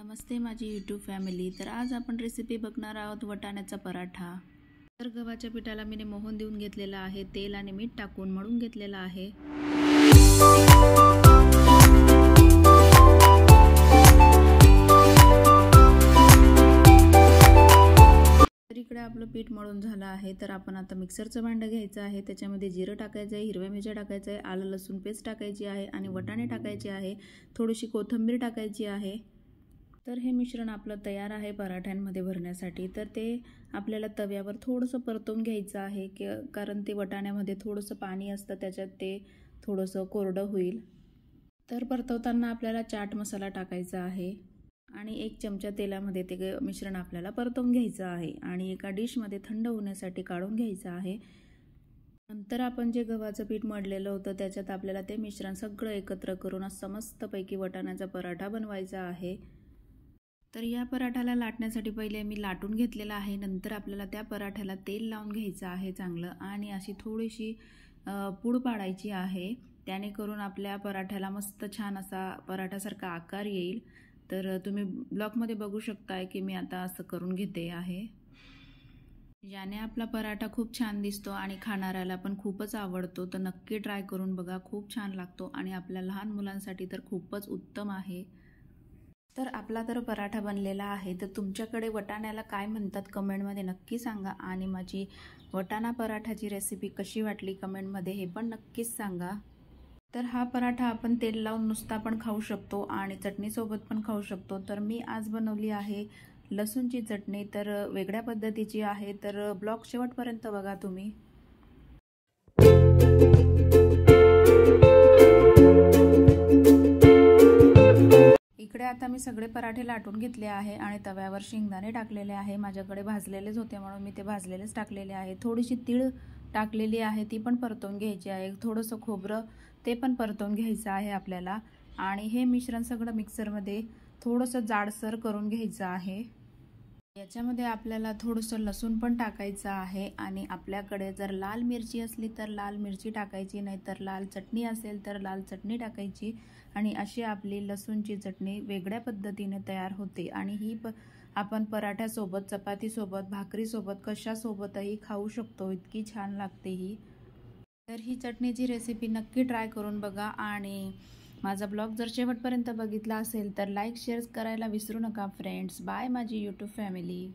नमस्ते माझी YouTube family. तर आज आपण रेसिपी बघणार आहोत वटाण्याचा पराठा। तर गव्हाच्या पिठाला मी मोहन देऊन घेतलेला आहे, तेल आणि मीठ टाकून मळून घेतलेला आहे। तर इकडे आपलं पीठ मळून झालं आहे। तर आपण आता मिक्सरचं भांडं घ्यायचं आहे, त्याच्यामध्ये जिरं टाकायचं आहे, हिरव्या मिरच्या टाकायचं आहे, आलं लसूण पेस्ट टाकायची आहे आणि वटाणे टाकायचे आहे, थोडीशी कोथिंबीर टाकायची आहे। तर हे मिश्रण आपलं तयार आहे पराठ्यांमध्ये भरण्यासाठी। तर ते आपल्याला तव्यावर थोडंसं परतवून घ्यायचं आहे, कारण ते वटाण्यामध्ये थोडंसं पाणी असतं, त्याच्यात ते थोडंसं कोरडं होईल। तर परतवताना आपल्याला चाट मसाला टाकायचा आहे आणि 1 चमचा तेलामध्ये ते मिश्रण आपल्याला परतवून घ्यायचं आहे आणि एका डिशमध्ये थंड होण्यासाठी काढून घ्यायचं आहे। नंतर आपण जे गव्हाचं पीठ मळलेलं होतं त्याच्यात आपल्याला ते मिश्रण सगळं एकत्र करून असं मस्तपैकी वटाण्याचा पराठा बनवायचा आहे। तर या पराठ्याला लाटण्यासाठी पहिले मी लाटून घेतलेला आहे। नंतर आपल्याला त्या पराठ्याला तेल लावून घ्यायचं आहे चांगलं आणि अशी थोडीशी पूड पाडायची आहे, त्याने करून आपल्या पराठ्याला मस्त छान असा पराठ्यासारखा आकार येईल। तर तुम्ही ब्लॉगमध्ये बघू शकताय की मी आता असं करून घेते आहे, याने आपला पराठा खूप छान दिसतो आणि खाणाऱ्याला पण खूपच आवडतो। तर नक्की ट्राय करून बघा, खूप छान लागतो आणि आपल्या लहान मुलांसाठी तर खूपच उत्तम आहे। तर आपला तर पराठा बनलेला आहे। तर तुमच्याकडे वटाण्याला काय म्हणतात कमेंटमध्ये नक्की सांगा आणि माझी वटाणा पराठाची रेसिपी कशी वाटली कमेंटमध्ये हे पण नक्कीच सांगा। तर हा पराठा आपण तेल लावून नुसता पण खाऊ शकतो आणि चटणीसोबत पण खाऊ शकतो। तर मी आज बनवली आहे लसूणची चटणी, तर वेगळ्या पद्धतीची आहे। तर ब्लॉग शेवटपर्यंत बघा तुम्ही। इकडे आता मी सगळे पराठे लाटून घेतले आहे आणि तव्यावर शेंगदाणे टाकलेले आहे। माझ्याकडे भाजलेलेच होते म्हणून मी ते भाजलेलेच टाकलेले आहे। थोडीशी तीळ टाकलेली आहे, ती पण परतवून घ्यायची आहे। थोडंसं खोबरं ते पण परतवून घ्यायचं आहे आपल्याला आणि हे मिश्रण सगळं मिक्सरमध्ये थोडंसं जाडसर करून घ्यायचं आहे। याच्यामध्ये आपल्याला थोडंसं लसूण पण टाकायचं आहे आणि आपल्याकडे जर लाल मिरची असली तर लाल मिरची टाकायची, नाही तर लाल चटणी असेल तर लाल चटणी टाकायची आणि अशी आपली लसूणची चटणी वेगळ्या पद्धतीने तयार होते आणि ही आपण पराठ्यासोबत, चपातीसोबत, भाकरीसोबत कशासोबतही खाऊ शकतो, इतकी छान लागते ही। तर ही चटणीची रेसिपी नक्की ट्राय करून बघा आणि माझा ब्लॉग जर शेवटपर्यंत बघितला असेल तर लाईक शेअर करायला विसरू नका फ्रेंड्स। बाय माझी यूट्यूब फॅमिली।